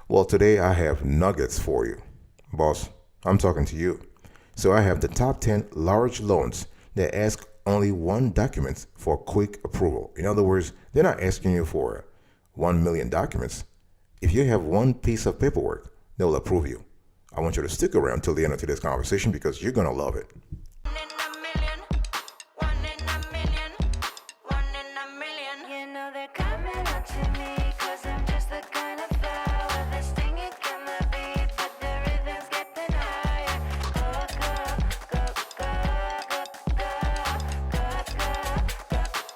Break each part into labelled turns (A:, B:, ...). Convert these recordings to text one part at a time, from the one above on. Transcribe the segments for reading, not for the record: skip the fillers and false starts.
A: Well, today I have nuggets for you. Boss, I'm talking to you. So I have the top 10 large loans that ask only one document for quick approval. In other words, they're not asking you for 1 million documents. If you have one piece of paperwork, they'll approve you. I want you to stick around till the end of today's conversation because you're going to love it.
B: One in a million, one in a million, one in a million. You know they're coming up to me, cause I'm just the kind of flower that's stinging in the beat, but the rhythm's getting higher. Go, go, go, go, go, go, go,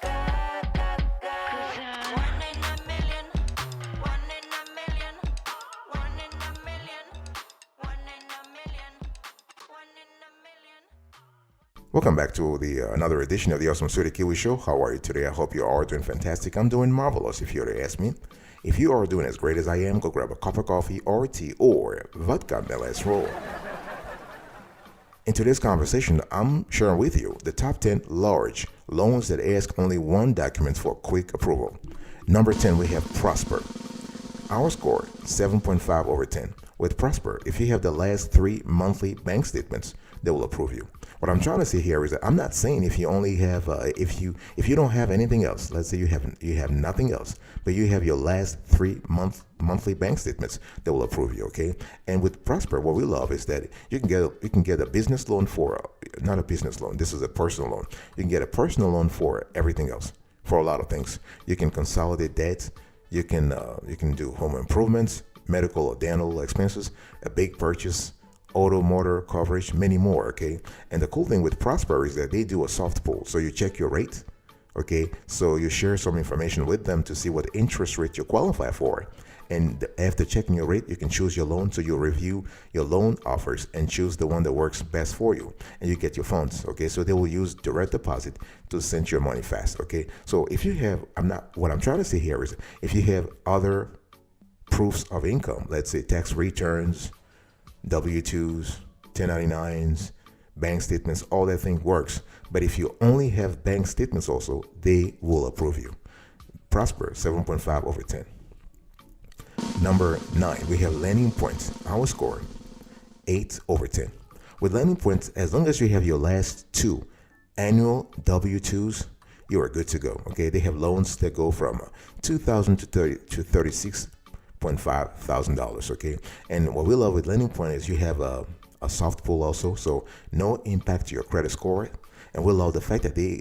B: go, go, go. One in a million, one in a million, one in a million, one in a million, one in a million.
A: Welcome back to the another edition of the Awesome Sweetie Kiwi Show. How are you today? I hope you are doing fantastic. I'm doing marvelous, if you were to ask me. If you are doing as great as I am, go grab a cup of coffee or tea or vodka. Now let's roll. In today's conversation, I'm sharing with you the top 10 large loans that ask only one document for quick approval. Number 10, we have Prosper. Our score, 7.5 over 10. With Prosper, if you have the last 3 monthly bank statements, they will approve you. What I'm trying to say here is that I'm not saying if you only have if you don't have anything else. Let's say you have nothing else, but you have your last 3 monthly bank statements, they will approve you. Okay. And with Prosper, what we love is that you can get a business loan for not a business loan. This is a personal loan. You can get a personal loan for everything else, for a lot of things. You can consolidate debt. You can do home improvements, medical or dental expenses, a big purchase, auto motor coverage, many more. Okay. And the cool thing with Prosper is that they do a soft pull. So you check your rate. Okay. So you share some information with them to see what interest rate you qualify for. And after checking your rate, you can choose your loan. So you review your loan offers and choose the one that works best for you. And you get your funds. Okay. So they will use direct deposit to send your money fast. Okay. So if you have, what I'm trying to say here is if you have other proofs of income, let's say tax returns, W-2s, 1099s, bank statements, all that thing works. But if you only have bank statements also, they will approve you. Prosper, 7.5 over 10. Number 9, we have LendingPoint. Our score, 8 over 10. With LendingPoint, as long as you have your last 2 annual W-2s, you are good to go. Okay, they have loans that go from $2,000 to $36,500. Okay, and what we love with LendingPoint is you have a soft pull also, so no impact to your credit score. And we love the fact that they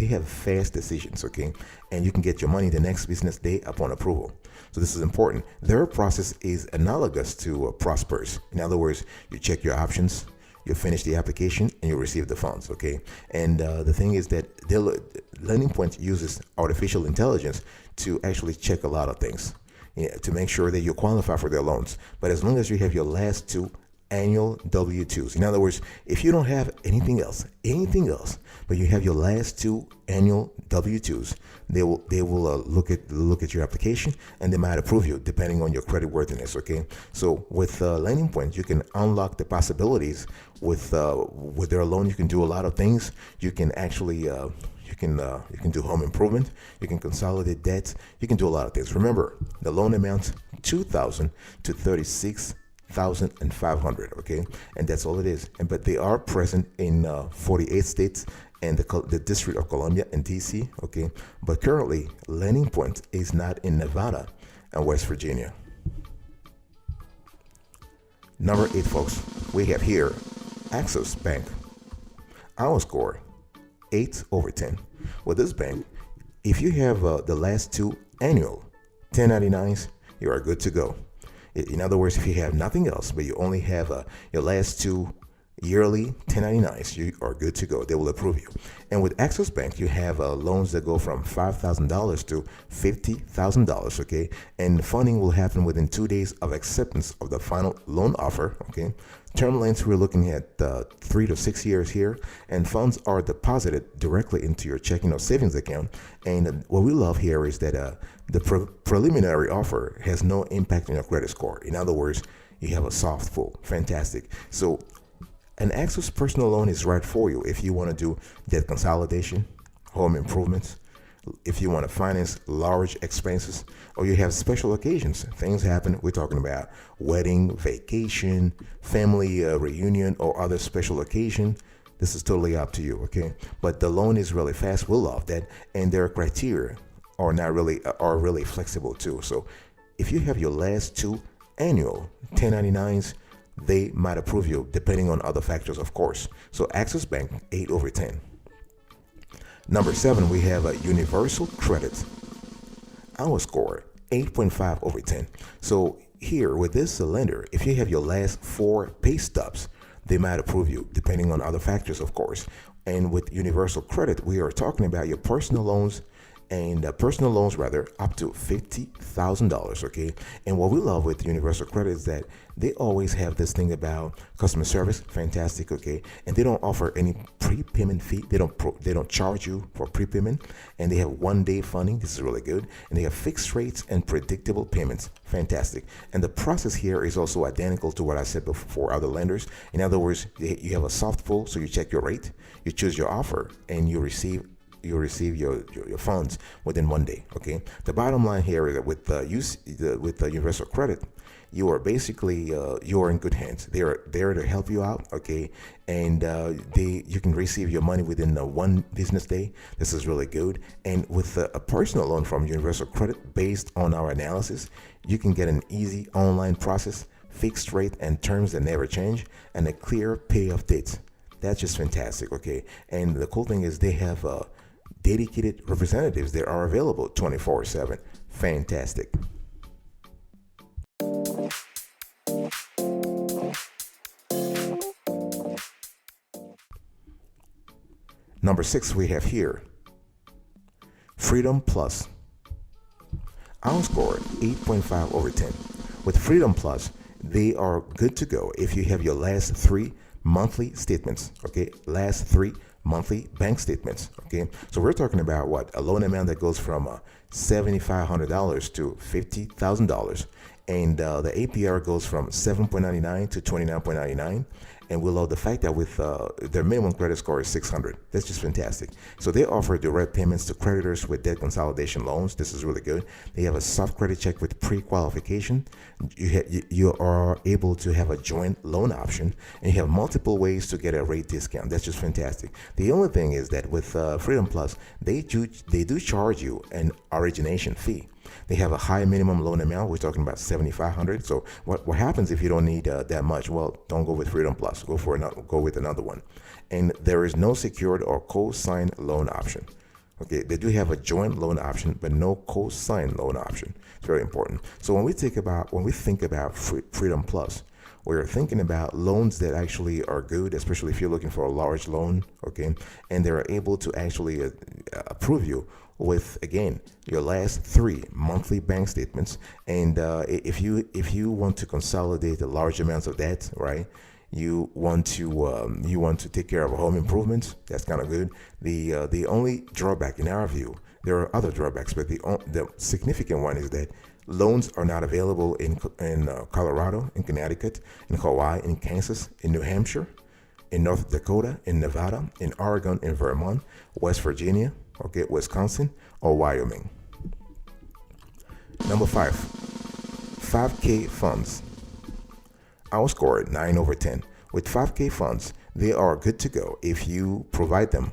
A: have fast decisions. Okay, and you can get your money the next business day upon approval. So this is important. Their process is analogous to Prosper's. In other words, you check your options, you finish the application, and you receive the funds. Okay, and the thing is that LendingPoint uses artificial intelligence to actually check a lot of things. To make sure that you qualify for their loans. But as long as you have your last 2 annual W-2s, in other words, if you don't have anything else, but you have your last 2 annual W-2s, they will look at your application and they might approve you depending on your credit worthiness. Okay, so with LendingPoint, you can unlock the possibilities with their loan. You can do a lot of things. You can actually you can do home improvement. You can consolidate debts. You can do a lot of things. Remember, the loan amount $2,000 to $36,500. Okay, and that's all it is. But they are present in 48 states and the District of Columbia and DC. Okay, but currently LendingPoint is not in Nevada and West Virginia. Number 8, folks, we have here Access Bank. Our score, 8 over 10. With this bank, if you have the last 2 annual 1099s, you are good to go. In other words, if you have nothing else, but you only have your last 2 yearly 1099s, you are good to go. They will approve you. And with Access Bank, you have loans that go from $5,000 to $50,000. Okay, and funding will happen within 2 days of acceptance of the final loan offer. Okay, term lengths, we're looking at 3 to 6 years here, and funds are deposited directly into your checking or savings account. And what we love here is that the preliminary offer has no impact on your credit score. In other words, you have a soft pull. Fantastic. So an Access personal loan is right for you if you want to do debt consolidation, home improvements, if you want to finance large expenses or you have special occasions, things happen. We're talking about wedding, vacation, family reunion, or other special occasion. This is totally up to you, okay? But the loan is really fast. We'll love that, and their criteria are really flexible too. So if you have your last two annual 1099s, they might approve you depending on other factors, of course. So Access Bank 8/10. Number 7, we have a Universal Credit. Our score 8.5/10. So here with this lender, if you have your last 4 pay stubs, they might approve you depending on other factors, of course. And with Universal Credit, we are talking about your personal loans and up to $50,000, okay? And what we love with Universal Credit is that they always have this thing about customer service, fantastic, okay? And they don't offer any prepayment fee. They don't charge you for prepayment, and they have 1-day funding. This is really good. And they have fixed rates and predictable payments, fantastic. And the process here is also identical to what I said before for other lenders. In other words, you have a soft pull, so you check your rate, you choose your offer, and you receive your funds within 1 day. Okay. The bottom line here is that with the Universal Credit, you are basically you are in good hands. They are there to help you out. Okay, and you can receive your money within 1 business day. This is really good. And with a personal loan from Universal Credit, based on our analysis, you can get an easy online process, fixed rate and terms that never change, and a clear payoff date. That's just fantastic. Okay, and the cool thing is they have dedicated representatives that are available 24/7. Fantastic. Number 6, we have here FreedomPlus. Our score 8.5/10. With FreedomPlus, they are good to go if you have your last 3 monthly statements. Okay, last 3 monthly bank statements. Okay, so we're talking about what, a loan amount that goes from $7,500 to $50,000, and the APR goes from 7.99 to 29.99. And we love the fact that with their minimum credit score is 600. That's just fantastic. So they offer direct payments to creditors with debt consolidation loans. This is really good. They have a soft credit check with pre-qualification. You are able to have a joint loan option, and you have multiple ways to get a rate discount. That's just fantastic. The only thing is that with FreedomPlus, they do charge you an origination fee. They have a high minimum loan amount. We're talking about $7,500. So what happens if you don't need that much? Well, don't go with FreedomPlus. Go with another one. And there is no secured or co-signed loan option. Okay, they do have a joint loan option, but no co-signed loan option. It's very important. So when we think about FreedomPlus, we're thinking about loans that actually are good, especially if you're looking for a large loan. Okay, and they're able to actually approve you with, again, your last 3 monthly bank statements. And if you want to consolidate the large amounts of debt, right? You want to take care of home improvements. That's kind of good. The only drawback in our view, there are other drawbacks, but the significant one is that loans are not available in Colorado, in Connecticut, in Hawaii, in Kansas, in New Hampshire, in North Dakota, in Nevada, in Oregon, in Vermont, West Virginia, okay, Wisconsin, or Wyoming. Number 5, 5K funds. Our score 9/10. With 5K funds, they are good to go if you provide them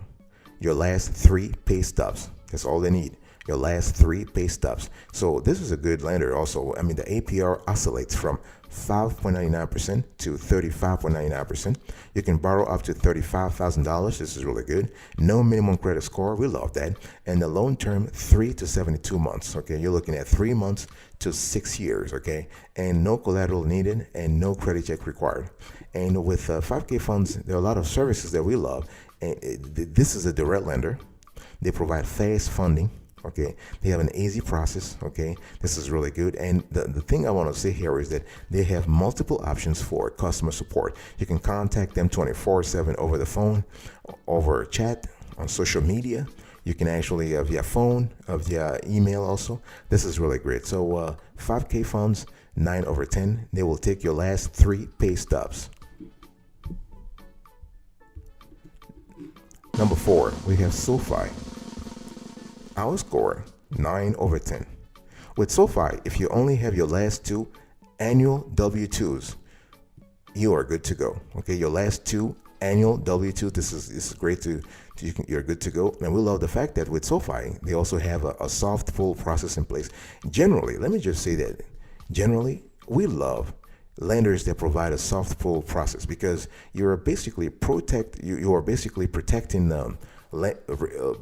A: your last 3 pay stubs. That's all they need. Your last 3 pay stubs. So this is a good lender also. I mean, the APR oscillates from 5.99% to 35.99%. You can borrow up to $35,000. This is really good. No minimum credit score. We love that. And the loan term 3 to 72 months. Okay, you're looking at 3 months to 6 years. Okay, and no collateral needed and no credit check required. And with 5K funds, there are a lot of services that we love. And this is a direct lender. They provide fast funding. Okay, they have an easy process. Okay, this is really good. And the thing I want to say here is that they have multiple options for customer support. You can contact them 24/7 over the phone, over chat, on social media. You can actually via phone, via email also. This is really great. So 5K funds, 9/10. They will take your last 3 pay stubs. Number 4, we have SoFi. Our score 9 over 10. With SoFi, if you only have your last two annual W-2s, you are good to go. Okay, your last two annual W-2. This is great you're good to go. And we love the fact that with SoFi, they also have a soft pull process in place. Generally, let me just say that generally we love lenders that provide a soft pull process because you are basically protecting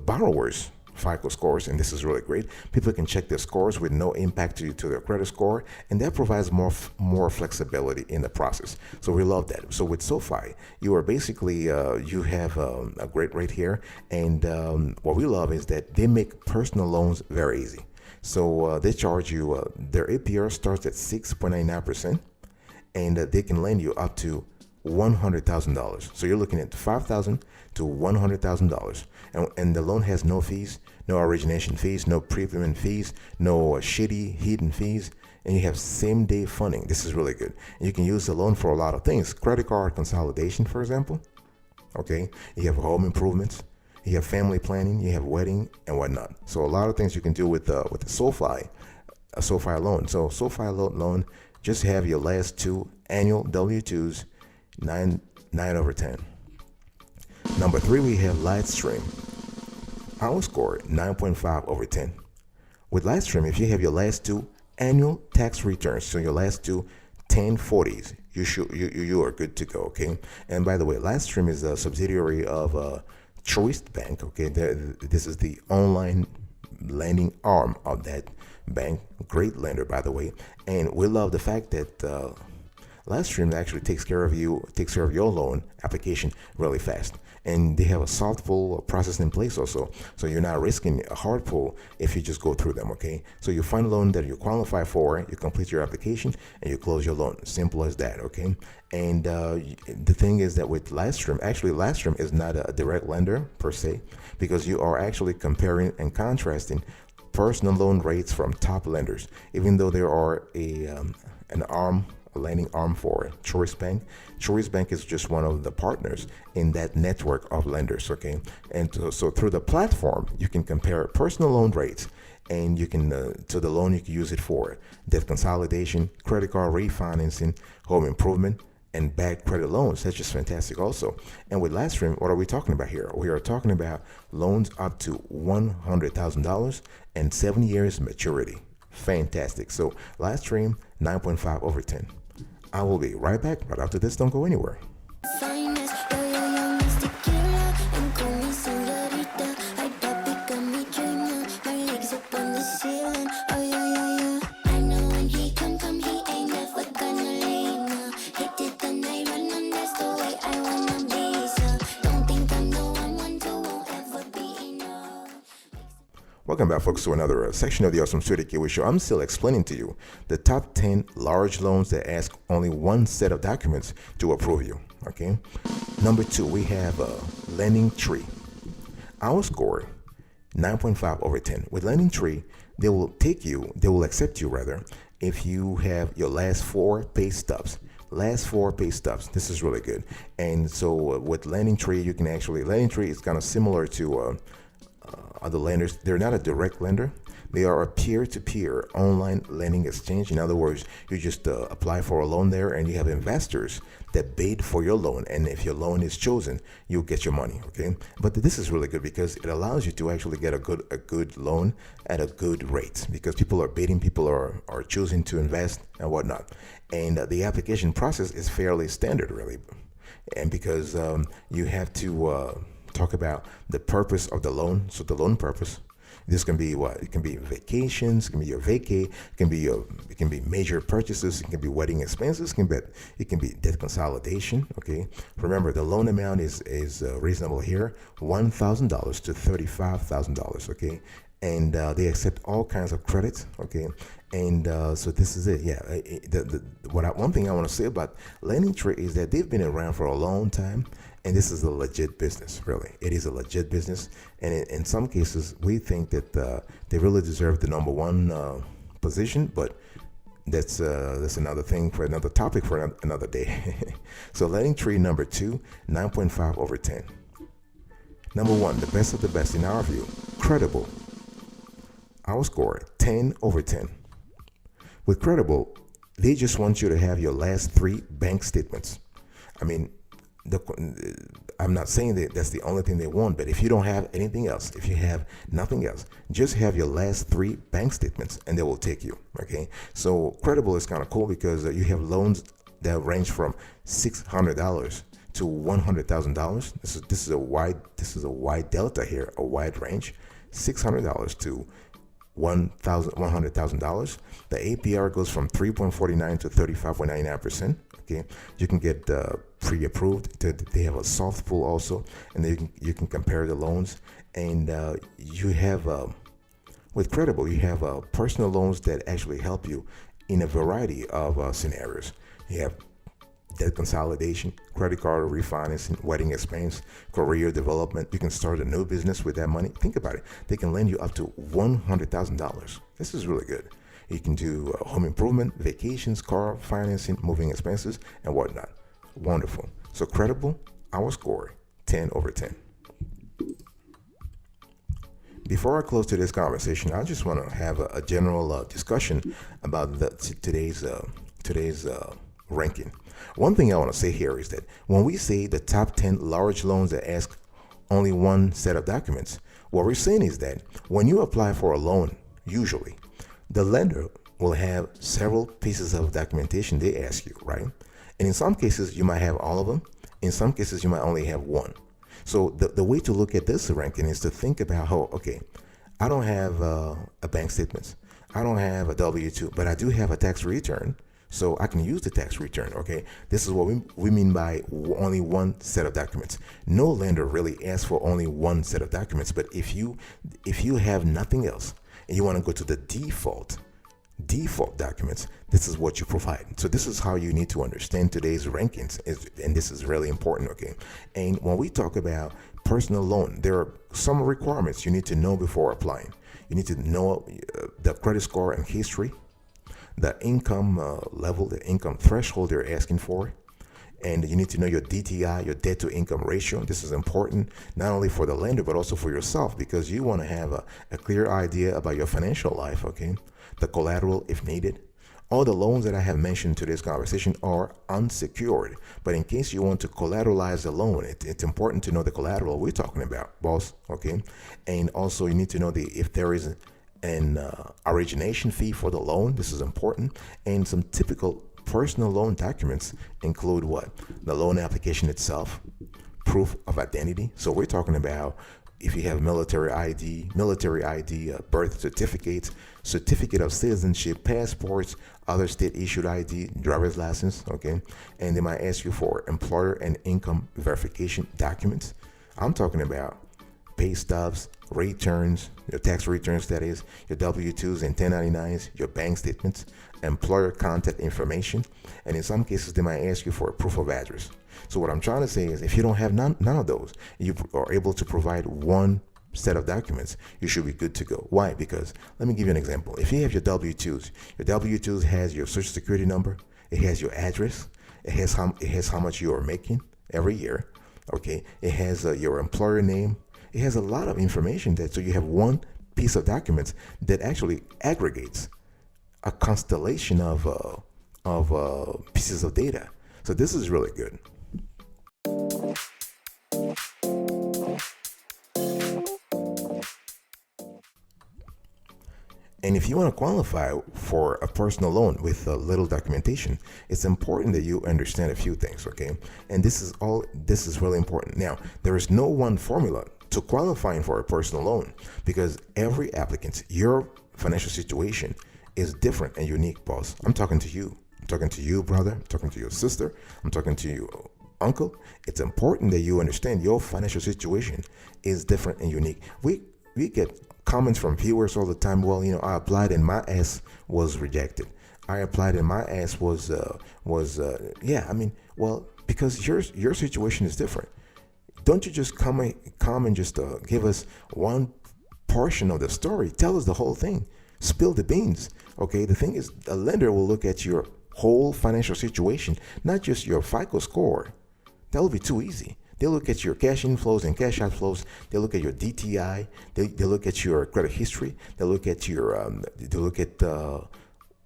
A: borrowers FICO scores, and this is really great. People can check their scores with no impact to their credit score, and that provides more flexibility in the process. So we love that. So with SoFi, you are basically you have a great rate here, and what we love is that they make personal loans very easy. So they charge you their APR starts at 6.99%, and they can lend you up to $100,000. So you're looking at $5,000 to $100,000, and the loan has no fees, no origination fees, no prepayment fees, no shitty hidden fees, and you have same-day funding. This is really good. And you can use the loan for a lot of things. Credit card consolidation, for example. Okay, you have home improvements, you have family planning, you have wedding and whatnot. So a lot of things you can do with the SoFi, a SoFi loan. So SoFi loan, just have your last two annual W-2s, 9 over 10. Number 3, we have LightStream. Our score 9.5 over 10. With LightStream, if you have your last two annual tax returns, so your last two 1040s, you are good to go. Okay. And by the way, LightStream is a subsidiary of Choice Bank. Okay, this is the online lending arm of that bank. Great lender, by the way. And we love the fact that LightStream actually takes care of your loan application really fast, and they have a soft pull process in place also, so you're not risking a hard pull if you just go through them. Okay, so you find a loan that you qualify for, you complete your application, and you close your loan. Simple as that. Okay, and the thing is that with LightStream, actually LightStream is not a direct lender per se, because you are actually comparing and contrasting personal loan rates from top lenders, even though there are a lending arm for Choice Bank. Choice Bank is just one of the partners in that network of lenders. Okay, and so through the platform, you can compare personal loan rates, and you can to the loan you can use it for debt consolidation, credit card refinancing, home improvement, and bad credit loans. That's just fantastic also. And with LightStream, what are we talking about here? We are talking about loans up to $100,000 and 7 years maturity. Fantastic. So LightStream 9.5 over 10. I will be right back, but after this, don't go anywhere. Welcome back, folks, to another section of the Awesome Studio Gateway Show. I'm still explaining to you the top 10 large loans that ask only one set of documents to approve you. Okay. Number 2, we have LendingTree. Our score 9.5 over 10. With LendingTree, they will accept you rather if you have your last 4 pay stubs. This is really good. And so with LendingTree, LendingTree is kind of similar to other lenders. They're not a direct lender. They are a peer-to-peer online lending exchange. In other words, you just apply for a loan there, and you have investors that bid for your loan. And if your loan is chosen, you'll get your money. Okay, but this is really good because it allows you to actually get a good loan at a good rate, because people are bidding, people are choosing to invest and whatnot. And the application process is fairly standard, really, and because you have to talk about the purpose of the loan. So the loan purpose, this can be what? It can be vacations, it can be your vacay, it can be major purchases, it can be wedding expenses, it can be debt consolidation. Okay, remember the loan amount is reasonable here, $1,000 to $35,000. Okay, and they accept all kinds of credits. Okay, and so this is it. Yeah, one thing I want to say about LendingTree is that they've been around for a long time. And this is a legit business, really. It is a legit business. And in some cases, we think that they really deserve the number one position, but that's another thing for another topic for another day. So LendingTree number 2, 9.5 over 10. Number 1, the best of the best in our view, credible. Our score 10 over 10. With Credible, they just want you to have your last 3 bank statements. I mean, I'm not saying that that's the only thing they want, but if you don't have anything else, if you have nothing else, just have your last 3 bank statements and they will take you. Okay. So Credible is kind of cool because you have loans that range from $600 to $100,000. This is a wide delta here, a wide range, $600 to $100,000. The APR goes from 3.49 to 35.99%. Okay, you can get pre-approved. They have a soft pull also, and then you can compare the loans. And you have with Credible, you have personal loans that actually help you in a variety of scenarios. You have debt consolidation, credit card refinancing, wedding expense, career development. You can start a new business with that money. Think about it. They can lend you up to $100,000. This is really good. You can do home improvement, vacations, car financing, moving expenses, and whatnot. Wonderful. So Credible, our score, 10 over 10. Before I close today's conversation, I just want to have a general discussion about today's ranking. One thing I want to say here is that when we say the top 10 large loans that ask only one set of documents, what we're saying is that when you apply for a loan, usually the lender will have several pieces of documentation they ask you, right? And in some cases, you might have all of them. In some cases, you might only have one. So the way to look at this ranking is to think about how, okay, I don't have a bank statement. I don't have a W-2, but I do have a tax return. So I can use the tax return, okay? This is what we mean by only one set of documents. No lender really asks for only one set of documents, but if you have nothing else and you want to go to the default documents, this is what you provide. So this is how you need to understand today's rankings, and this is really important, okay? And when we talk about personal loan, there are some requirements you need to know before applying. You need to know the credit score and history, the income level, the income threshold they're asking for, and you need to know your DTI, your debt to income ratio. This is important not only for the lender but also for yourself, because you want to have a clear idea about your financial life, okay? The collateral if needed. All the loans that I have mentioned in today's conversation are unsecured, but in case you want to collateralize the loan, it's important to know the collateral we're talking about, boss, okay? And also you need to know if there is an origination fee for the loan. This is important. And some typical personal loan documents include what? The loan application itself, proof of identity. So we're talking about if you have military ID, birth certificates, certificate of citizenship, passports, other state issued ID, driver's license, okay? And they might ask you for employer and income verification documents. I'm talking about pay stubs, returns, your tax returns, that is, your W-2s and 1099s, your bank statements, employer contact information, and in some cases they might ask you for a proof of address. So what I'm trying to say is if you don't have none of those, you are able to provide one set of documents, you should be good to go. Why? Because let me give you an example. If you have your W-2s has your social security number, it has your address, it has how much you are making every year, okay? It has your employer name. It has a lot of information so you have one piece of documents that actually aggregates a constellation of pieces of data. So this is really good. And if you want to qualify for a personal loan with a little documentation, it's important that you understand a few things, okay? And this is really important. Now, there is no one formula to qualifying for a personal loan because every applicant, your financial situation is different and unique, boss. I'm talking to you. I'm talking to you, brother. I'm talking to your sister. I'm talking to you, uncle. It's important that you understand your financial situation is different and unique. We get comments from viewers all the time. Well, I applied and my ass was rejected. I applied and my ass was because your situation is different. Don't you just come and just give us one portion of the story. Tell us the whole thing. Spill the beans. Okay, the thing is, a lender will look at your whole financial situation, not just your FICO score. That will be too easy. They look at your cash inflows and cash outflows. They look at your DTI. They look at your credit history. They look at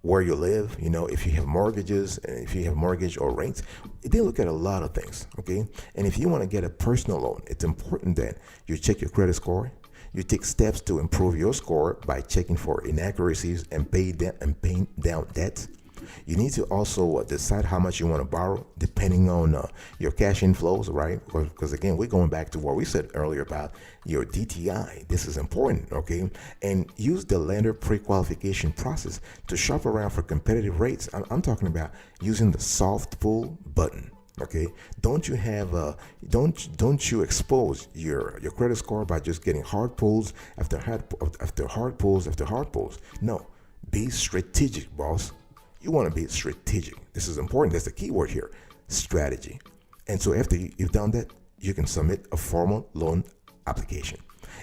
A: where you live, if you have mortgages, and if you have mortgage or rents. They look at a lot of things, okay? And if you want to get a personal loan, it's important that you check your credit score. You take steps to improve your score by checking for inaccuracies and paying down debt. You need to also decide how much you want to borrow depending on your cash inflows, right? Because again, we're going back to what we said earlier about your DTI. This is important, okay? And use the lender pre-qualification process to shop around for competitive rates. I'm talking about using the soft pull button. Okay, don't you expose your credit score by just getting hard pulls after hard pulls. No, be strategic, boss. You want to be strategic. This is important. That's the key word here, strategy. And so after you've done that, you can submit a formal loan application.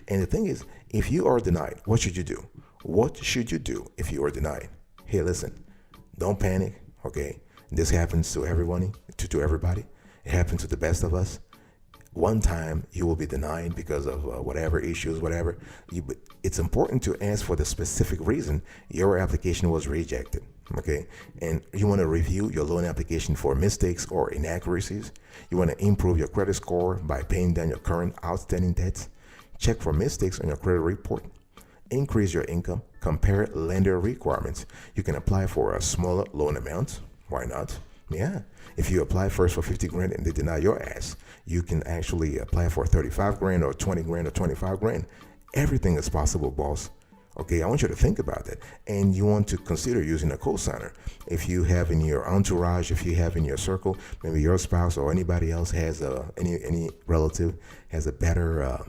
A: And the thing is, if you are denied, what should you do? What should you do if you are denied? Hey, listen, don't panic, okay? This happens to everyone, to everybody. It happens to the best of us. One time you will be denied because of whatever issues, whatever. But it's important to ask for the specific reason your application was rejected, okay? And you want to review your loan application for mistakes or inaccuracies. You want to improve your credit score by paying down your current outstanding debts. Check for mistakes on your credit report. Increase your income. Compare lender requirements. You can apply for a smaller loan amount. Why not? Yeah. If you apply first for 50 grand and they deny your ass, you can actually apply for 35 grand or 20 grand or 25 grand. Everything is possible, boss. Okay, I want you to think about that. And you want to consider using a cosigner. If you have in your entourage, if you have in your circle, maybe your spouse or anybody else has any relative has a better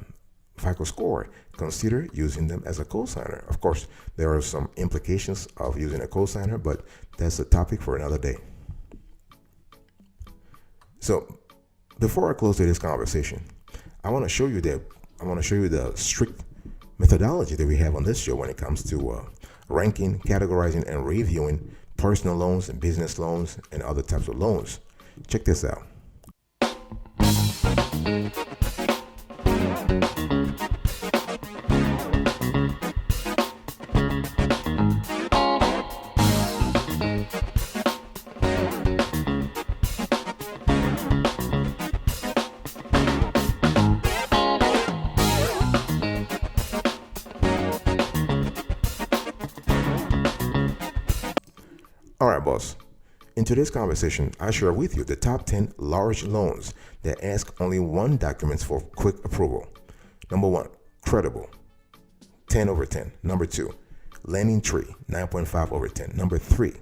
A: FICO score, consider using them as a cosigner. Of course, there are some implications of using a cosigner, but that's a topic for another day. So, before I close today's conversation, I want to show you the strict methodology that we have on this show when it comes to ranking, categorizing, and reviewing personal loans and business loans and other types of loans. Check this out. All right, boss. In today's conversation, I share with you the top 10 large loans that ask only one document for quick approval. Number 1, credible, 10 over 10. Number 2, LendingTree, 9.5 over 10. Number 3,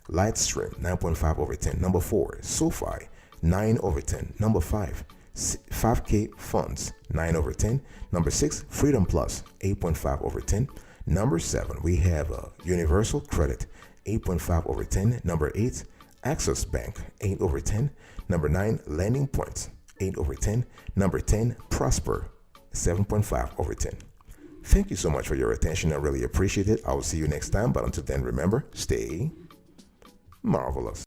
A: LightStream, 9.5 over 10. Number 4, SoFi, 9 over 10. Number 5, 5K Funds, 9 over 10. Number 6, FreedomPlus, 8.5 over 10. Number 7, we have Universal Credit, 8.5 over 10. Number 8, Access Bank, 8 over 10. Number 9, LendingPoint, 8 over 10. Number 10, Prosper, 7.5 over 10. Thank you so much for your attention. I really appreciate it. I will see you next time. But until then, remember, stay marvelous.